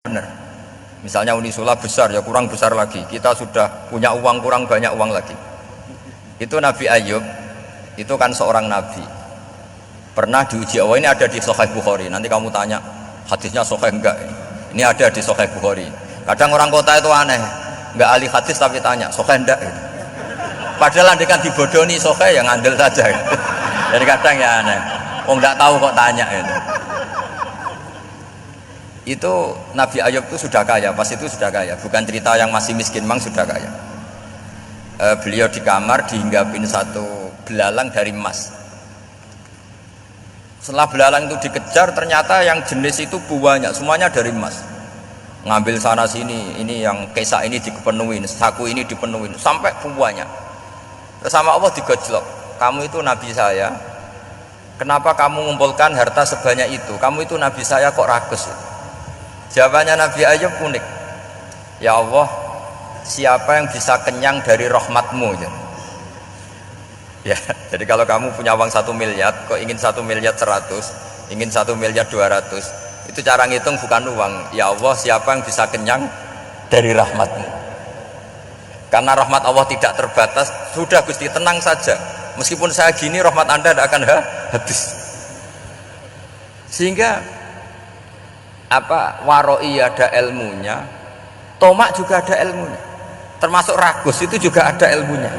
benar. Misalnya Unisula besar ya kurang besar lagi. Kita sudah punya uang kurang banyak uang lagi. Itu Nabi Ayub itu kan seorang nabi. Pernah diuji Allah, ini ada di Sahih Bukhari. Nanti kamu tanya hadisnya sahih enggak? Ini ada di Sahih Bukhari. Kadang orang kota itu aneh, enggak ahli hadis tapi tanya sahih enggak? Padahal andekan dibodoni sahih yang ngandel saja. Jadi kadang ya aneh. Oh enggak tahu kok tanya itu. Itu Nabi Ayub itu sudah kaya, pas itu sudah kaya, bukan cerita yang masih miskin, memang sudah kaya. Beliau di kamar dihinggapin satu belalang dari emas. Setelah belalang itu dikejar, ternyata yang jenis itu banyak, semuanya dari emas. Ngambil sana sini, ini yang kesak ini dipenuhin, saku ini dipenuhin, sampai banyak. Terus sama Allah digojlok, kamu itu Nabi saya, kenapa kamu mengumpulkan harta sebanyak itu? Kamu itu Nabi saya kok rakus? Jawabannya Nabi Ayub unik. Ya Allah, siapa yang bisa kenyang dari rahmatmu? Ya, jadi kalau kamu punya uang 1 miliar, kok ingin 1 miliar 100, ingin 1 miliar 200, itu cara ngitung bukan uang. Ya Allah, siapa yang bisa kenyang dari rahmatmu? Karena rahmat Allah tidak terbatas. Sudah Gusti, tenang saja. Meskipun saya gini, rahmat Anda tidak akan habis. Sehingga waroi ada ilmunya, tomak juga ada ilmunya, termasuk ragus itu juga ada ilmunya.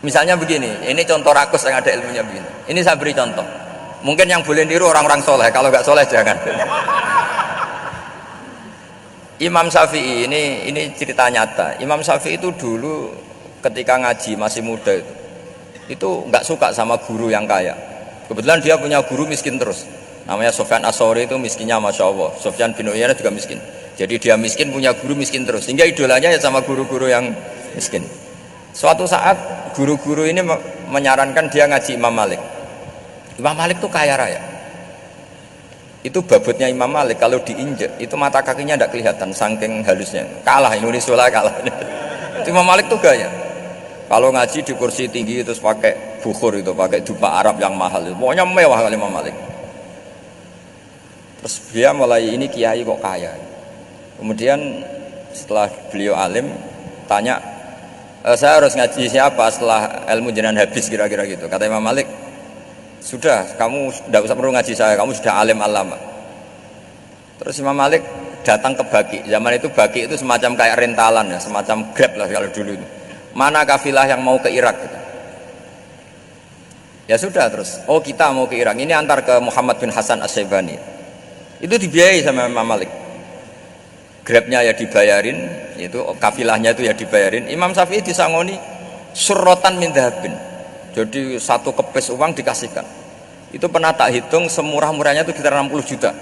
Misalnya begini, ini contoh ragus yang ada ilmunya begini. Ini saya beri contoh, mungkin yang boleh niru orang-orang soleh, kalau nggak soleh jangan. Imam Syafi'i ini cerita nyata. Imam Syafi'i itu dulu ketika ngaji masih muda itu nggak suka sama guru yang kaya. Kebetulan dia punya guru miskin terus. Namanya Sufyan As-Tsauri, itu miskinnya Masya Allah. Sufyan bin Uyainah juga miskin. Jadi dia miskin, punya guru miskin terus. Sehingga idolanya ya sama guru-guru yang miskin. Suatu saat guru-guru ini menyarankan dia ngaji Imam Malik. Imam Malik itu kaya raya. Itu babutnya Imam Malik kalau diinjek itu mata kakinya tidak kelihatan saking halusnya. Kalah Indonesia kalah. Itu Imam Malik tuh gaya. Kalau ngaji di kursi tinggi terus pakai bukhur itu, pakai dupa Arab yang mahal itu. Pokoknya mewah kali Imam Malik. Terus dia mulai ini kiai kok kaya. Kemudian setelah beliau alim tanya, saya harus ngaji siapa setelah ilmu jenengan habis kira-kira gitu. Kata Imam Malik, sudah kamu tidak usah perlu ngaji saya, kamu sudah alim alama. Terus Imam Malik datang ke Baki. Zaman itu Baki itu semacam kayak rentalan ya, semacam Grab lah kalau dulu itu. Mana kafilah yang mau ke Irak gitu. Ya sudah terus, oh kita mau ke Irak, ini antar ke Muhammad bin Hasan As-Syaibani. Itu dibiayai sama Imam Malik. Grabnya ya dibayarin, itu kafilahnya itu ya dibayarin. Imam Syafi'i disangoni surrotan min dhahabin. Jadi satu kepes uang dikasihkan. Itu pernah tak hitung semurah-murahnya itu sekitar 60 juta.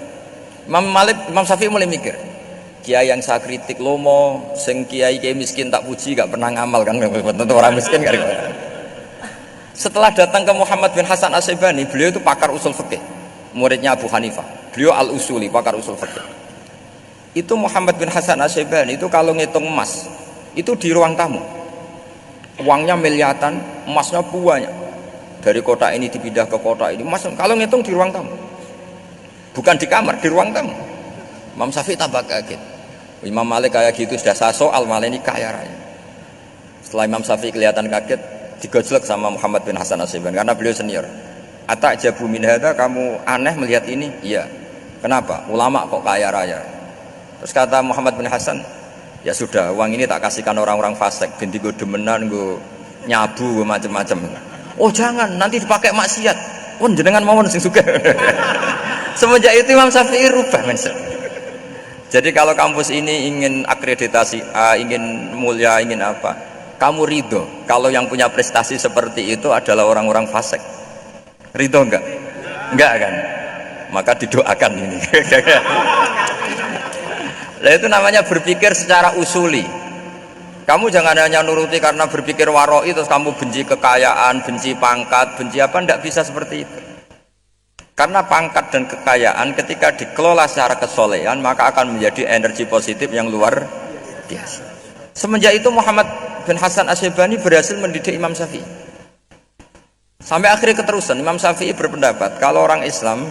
Imam Syafi'i mulai mikir, kiai yang saya kritik lomo, sing kiai miskin tak puji, gak pernah ngamal kan, tentu orang miskin kan. Setelah datang ke Muhammad bin Hasan As-Syaibani, beliau itu pakar usul fikih, muridnya Abu Hanifah. Beliau al-usuli, pakar usul fikih. Itu Muhammad bin Hasan As-Syaibani itu kalau ngitung emas itu di ruang tamu. Uangnya miliaran, emasnya banyak. Dari kota ini dipindah ke kota ini. Emas kalau ngitung di ruang tamu. Bukan di kamar, di ruang tamu. Imam Syafi'i tambah kaget. Imam Malik kayak gitu sudah saya soal, malah ini kaya raya. Setelah Imam Syafi'i kelihatan kaget, digojlok sama Muhammad bin Hasan As-Syaibani karena beliau senior. Atajabu min hadza, kamu aneh melihat ini? Iya. Kenapa? Ulama kok kaya raya. Terus kata Muhammad bin Hasan, ya sudah, uang ini tak kasihkan orang-orang fasik, ganti gue demenan, gue nyabu, gue macam-macam. Oh jangan, nanti dipakai maksiat. Oh jenengan mawon sing suka. Semenjak itu Imam Syafi'i rubah mindset. Jadi kalau kampus ini ingin akreditasi A, ingin mulia, ingin apa, kamu ridho kalau yang punya prestasi seperti itu adalah orang-orang fasik. Ridho enggak? Enggak kan? Maka didoakan ini. Nah itu namanya berpikir secara usuli. Kamu jangan hanya nuruti karena berpikir waroi terus kamu benci kekayaan, benci pangkat, benci apa, enggak bisa seperti itu. Karena pangkat dan kekayaan ketika dikelola secara kesolehan maka akan menjadi energi positif yang luar biasa. Semenjak itu Muhammad bin Hasan As-Syaibani berhasil mendidik Imam Syafi'i. Sampai akhirnya keterusan Imam Syafi'i berpendapat kalau orang Islam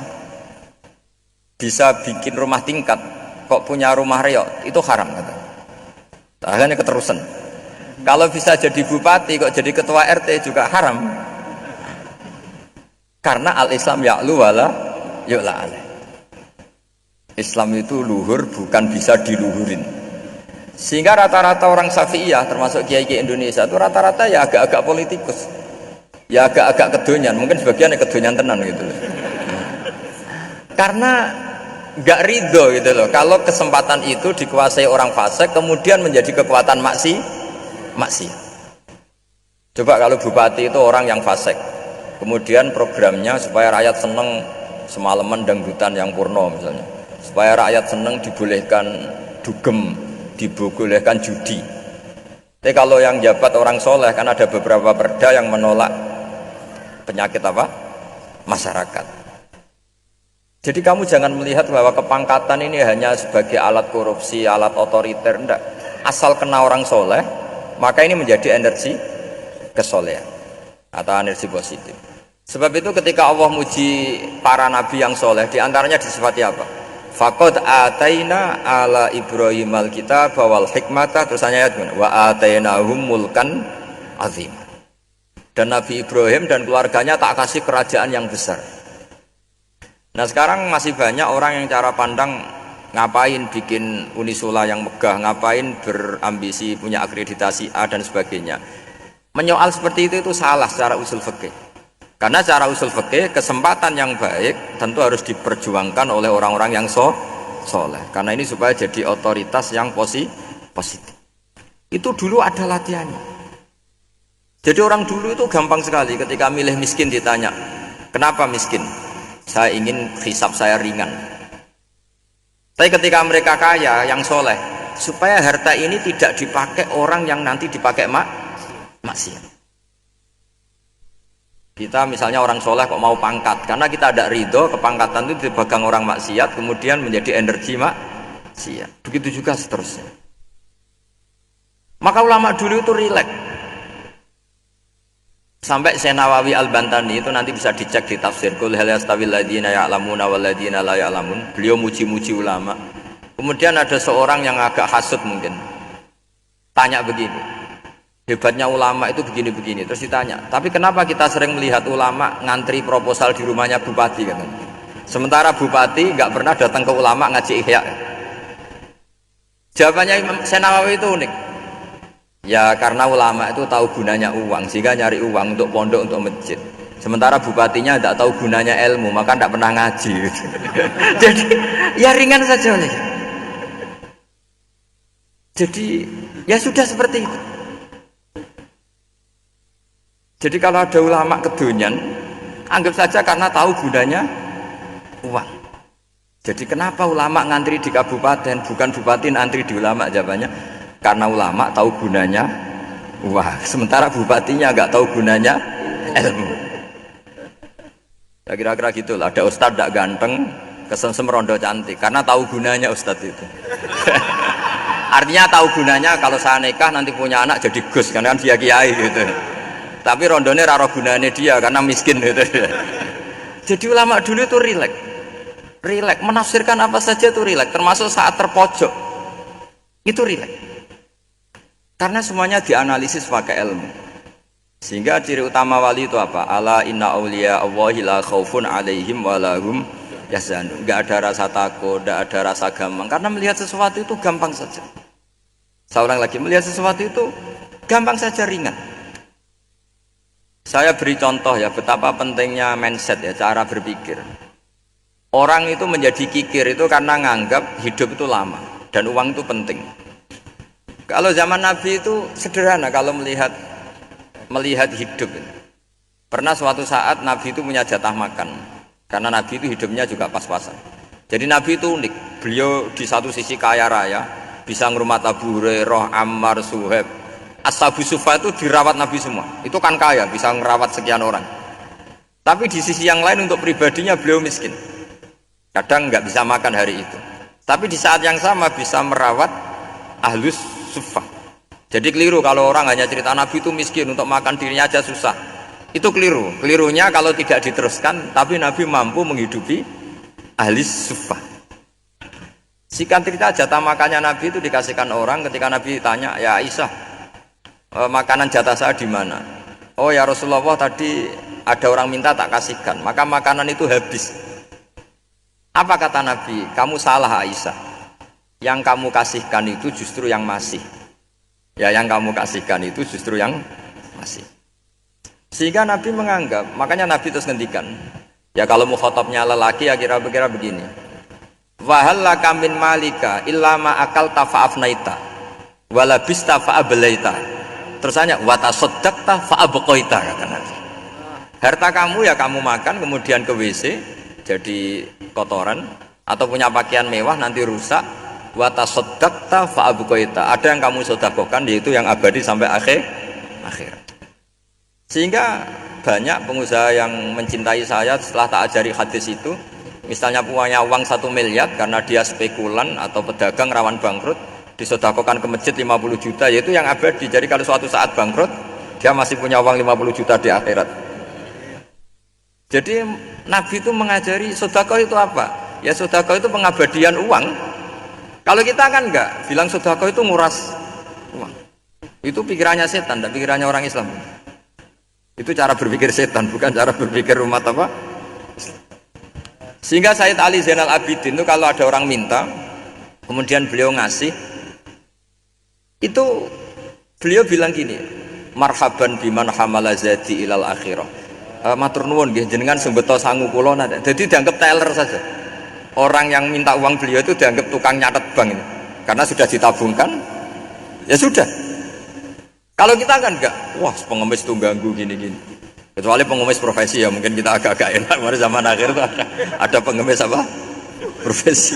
bisa bikin rumah tingkat kok punya rumah reok itu haram kata. Akhirnya keterusan. Kalau bisa jadi bupati kok jadi ketua RT juga haram. Karena al-Islam ya'lu wala yu'la alaih. Islam itu luhur bukan bisa diluhurin. Sehingga rata-rata orang Syafi'iyah termasuk kiai-kiai Indonesia itu rata-rata ya agak-agak politikus. Ya agak-agak kedonyan, mungkin sebagian ya kedonyan tenan gitu. Karena nggak ridho gitu loh kalau kesempatan itu dikuasai orang fasik kemudian menjadi kekuatan maksi. Coba kalau bupati itu orang yang fasik kemudian programnya supaya rakyat seneng semalaman dangdutan yang purno misalnya, supaya rakyat seneng dibolehkan dugem, dibolehkan judi. Tapi kalau yang jabat orang soleh kan ada beberapa perda yang menolak penyakit apa? Masyarakat. Jadi kamu jangan melihat bahwa kepangkatan ini hanya sebagai alat korupsi, alat otoriter, enggak. Asal kena orang soleh, maka ini menjadi energi kesolehan atau energi positif. Sebab itu ketika Allah muji para nabi yang soleh, diantaranya disifati apa? Faqad ataina ala Ibrahim al-kitab wal hikmata, terusannya ayat wa atainahum mulkan azim. Dan Nabi Ibrahim dan keluarganya tak kasih kerajaan yang besar. Nah sekarang masih banyak orang yang cara pandang ngapain bikin Unisula yang megah, ngapain berambisi punya akreditasi A dan sebagainya. Menyoal seperti itu salah secara usul fikih. Karena secara usul fikih kesempatan yang baik tentu harus diperjuangkan oleh orang-orang yang soleh. Karena ini supaya jadi otoritas yang positif. Itu dulu ada latihannya. Jadi orang dulu itu gampang sekali ketika milih miskin ditanya, kenapa miskin? Saya ingin hisab saya ringan. Tapi ketika mereka kaya yang soleh, supaya harta ini tidak dipakai orang yang nanti dipakai maksiat. Kita misalnya orang soleh kok mau pangkat, karena kita ada ridho kepangkatan itu dipegang orang maksiat, kemudian menjadi energi maksiat. Begitu juga seterusnya. Maka ulama dulu itu rileks. Sampai Syekh Nawawi Al-Bantani itu nanti bisa dicek di tafsir Qul hal yastawil ladzina ya'lamuna wal ladzina la ya'lamun. Beliau muji-muji ulama. Kemudian ada seorang yang agak hasud mungkin. Tanya begini. Hebatnya ulama itu begini-begini. Terus ditanya, "Tapi kenapa kita sering melihat ulama ngantri proposal di rumahnya bupati katanya? Sementara bupati enggak pernah datang ke ulama ngaji ihya." Jawabannya Syekh Nawawi itu unik. Ya karena ulama itu tahu gunanya uang, sehingga nyari uang untuk pondok, untuk masjid. Sementara bupatinya tidak tahu gunanya ilmu, maka tidak pernah ngaji. Jadi ya ringan saja nih. Jadi ya sudah seperti itu. Jadi kalau ada ulama kedonyan, anggap saja karena tahu gunanya uang. Jadi kenapa ulama ngantri di kabupaten, bukan bupati ngantri di ulama? Jawabannya karena ulama tahu gunanya uang, sementara bupatinya nggak tahu gunanya ilmu. Ya kira-kira gitulah. Ada ustadz tidak ganteng, kesemsem rondo cantik, karena tahu gunanya ustadz itu. Artinya tahu gunanya kalau saya nikah nanti punya anak jadi gus, karena kan dia kiai gitu. Tapi rondone raro gunanya dia karena miskin gitu. Jadi ulama dulu itu rileks, menafsirkan apa saja itu rileks, termasuk saat terpojok itu rileks. Karena semuanya dianalisis pakai ilmu. Sehingga ciri utama wali itu apa? Ala inna awliya Allahi la khaufun alaihim walahum yahzanun. Enggak ada rasa takut, enggak ada rasa gampang. Karena melihat sesuatu itu gampang saja. Saya ulang lagi, melihat sesuatu itu gampang saja, ringan. Saya beri contoh ya betapa pentingnya mindset ya, cara berpikir. Orang itu menjadi kikir itu karena nganggap hidup itu lama dan uang itu penting. Kalau zaman Nabi itu sederhana kalau melihat hidup. Pernah suatu saat Nabi itu punya jatah makan, karena Nabi itu hidupnya juga pas-pasan. Jadi Nabi itu unik. Beliau di satu sisi kaya raya, bisa ngurmat Abu Hurairah, Ammar, Suhaib. Ashabu Sufa itu dirawat Nabi semua. Itu kan kaya, bisa ngerawat sekian orang. Tapi di sisi yang lain untuk pribadinya beliau miskin. Kadang nggak bisa makan hari itu. Tapi di saat yang sama bisa merawat ahlus Sufa. Jadi keliru kalau orang hanya cerita Nabi itu miskin, untuk makan dirinya aja susah. Itu keliru. Kelirunya kalau tidak diteruskan, tapi Nabi mampu menghidupi ahli suffah. Singkat cerita jatah makannya Nabi itu dikasihkan orang ketika Nabi tanya, ya Aisyah, makanan jatah saya di mana? Oh ya Rasulullah, tadi ada orang minta tak kasihkan, maka makanan itu habis. Apa kata Nabi? Kamu salah Aisyah. Yang kamu kasihkan itu justru yang masih. Ya yang kamu kasihkan itu justru yang masih. Sehingga Nabi menganggap, makanya Nabi terus ngendikan, ya kalau mukhatabnya lelaki ya kira-kira begini. Wa hal laka min malika illa ma akalta fa afnaita wa labista fa ablaita. Terus hanya wa tasaddaqta fa abqaita, kata Nabi. Harta kamu ya kamu makan kemudian ke WC jadi kotoran, atau punya pakaian mewah nanti rusak, wa tasaddaqta fa abqaita. Ada yang kamu sedekahkan yaitu yang abadi sampai akhir. Sehingga banyak pengusaha yang mencintai saya setelah tak ajari hadis itu, misalnya punya uang 1 miliar karena dia spekulan atau pedagang rawan bangkrut, disedekahkan ke masjid 50 juta, yaitu yang abadi. Jadi kalau suatu saat bangkrut, dia masih punya uang 50 juta di akhirat. Jadi Nabi itu mengajari sedekah itu apa? Ya sedekah itu pengabadian uang. Kalau kita kan enggak, bilang sedekah itu nguras uang. Itu pikirannya setan dan pikirannya orang Islam. Itu cara berpikir setan, bukan cara berpikir umat apa? Sehingga Sayyid Ali Zainal Abidin itu kalau ada orang minta, kemudian beliau ngasih, itu beliau bilang gini, marhaban biman hamala zadi ilal akhirah. Matur nuwun nggih jenengan sing beto sangu kula nate. Jadi dianggap teller saja. Orang yang minta uang beliau itu dianggap tukang nyatet bank ini. Karena sudah ditabungkan, ya sudah. Kalau kita kan enggak, wah pengemis itu ganggu gini-gini. Kecuali pengemis profesi ya mungkin kita agak-agak enak. Mari zaman akhir itu ada pengemis apa? Profesi.